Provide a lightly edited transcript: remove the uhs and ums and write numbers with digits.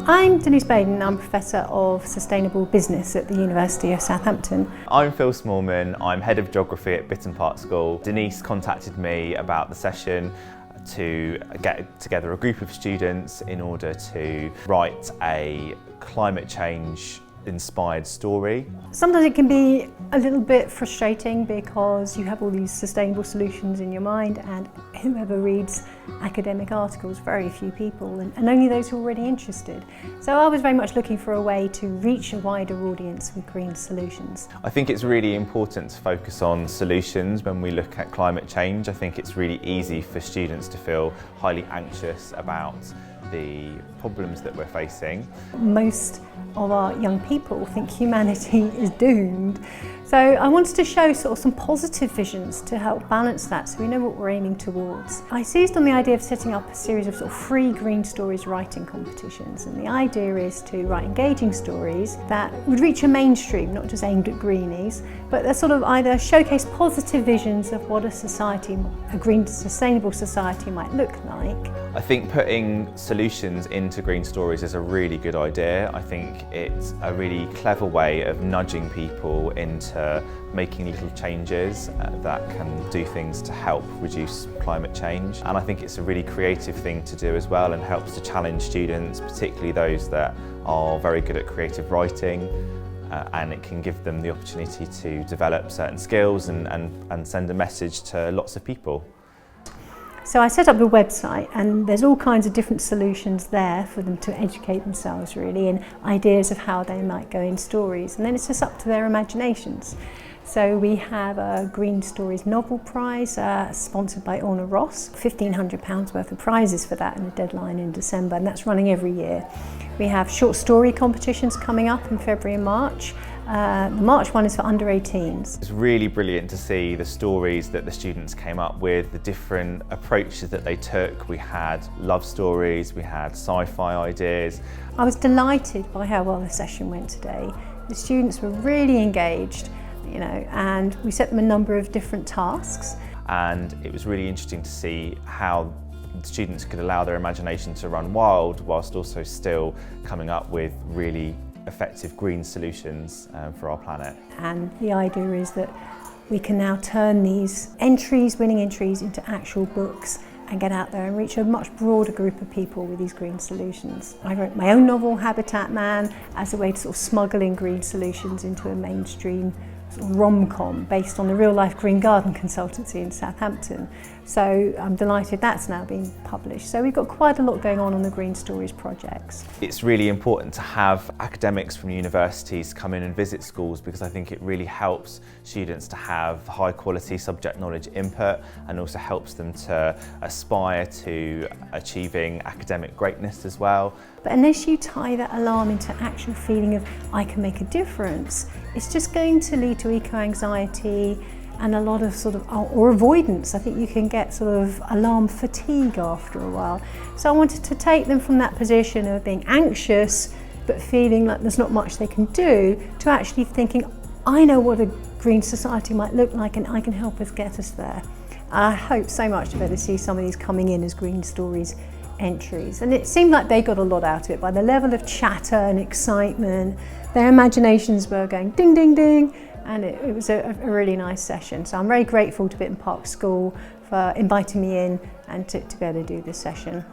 I'm Denise Baden, I'm Professor of Sustainable Business at the University of Southampton. I'm Phil Smallman, I'm Head of Geography at Bitterne School. Denise contacted me about the session to get together a group of students in order to write a climate change inspired story. Sometimes it can be a little bit frustrating because you have all these sustainable solutions in your mind, and whoever reads academic articles, very few people, and only those who are already interested. So I was very much looking for a way to reach a wider audience with green solutions. I think it's really important to focus on solutions when we look at climate change. I think it's really easy for students to feel highly anxious about the problems that we're facing. Most of our young people think humanity is doomed. So I wanted to show sort of some positive visions to help balance that so we know what we're aiming towards. I seized on the idea of setting up a series of sort of free green stories writing competitions, and the idea is to write engaging stories that would reach a mainstream, not just aimed at greenies, but they sort of either showcase positive visions of what a society, a green sustainable society might look like. I think putting solutions into green stories is a really good idea. I think it's a really clever way of nudging people into making little changes that can do things to help reduce climate change. And I think it's a really creative thing to do as well, and helps to challenge students, particularly those that are very good at creative writing, and it can give them the opportunity to develop certain skills and send a message to lots of people. So I set up the website, and there's all kinds of different solutions there for them to educate themselves really, and ideas of how they might go in stories, and then it's just up to their imaginations. So we have a Green Stories Novel Prize sponsored by Orna Ross, £1,500 worth of prizes for that, and a deadline in December, and that's running every year. We have short story competitions coming up in February and March. The March one is for under 18s. It's really brilliant to see the stories that the students came up with, the different approaches that they took. We had love stories, we had sci-fi ideas. I was delighted by how well the session went today. The students were really engaged, and we set them a number of different tasks. And it was really interesting to see how students could allow their imagination to run wild whilst also still coming up with really effective green solutions for our planet. And the idea is that we can now turn these entries, winning entries, into actual books and get out there and reach a much broader group of people with these green solutions. I wrote my own novel, Habitat Man, as a way to sort of smuggle in green solutions into a mainstream sort of rom-com based on the real-life green garden consultancy in Southampton. So I'm delighted that's now being published. So we've got quite a lot going on the Green Stories projects. It's really important to have academics from universities come in and visit schools, because I think it really helps students to have high quality subject knowledge input, and also helps them to aspire to achieving academic greatness as well. But unless you tie that alarm into actual feeling of I can make a difference, it's just going to lead to eco-anxiety and a lot of or avoidance. I think you can get sort of alarm fatigue after a while. So I wanted to take them from that position of being anxious but feeling like there's not much they can do, to actually thinking, I know what a green society might look like and I can help us get us there. I hope so much to be able to see some of these coming in as Green Stories entries, and it seemed like they got a lot out of it by the level of chatter and excitement. Their imaginations were going ding ding ding, and it was a really nice session. So I'm very grateful to Bitterne School for inviting me in and to be able to do this session.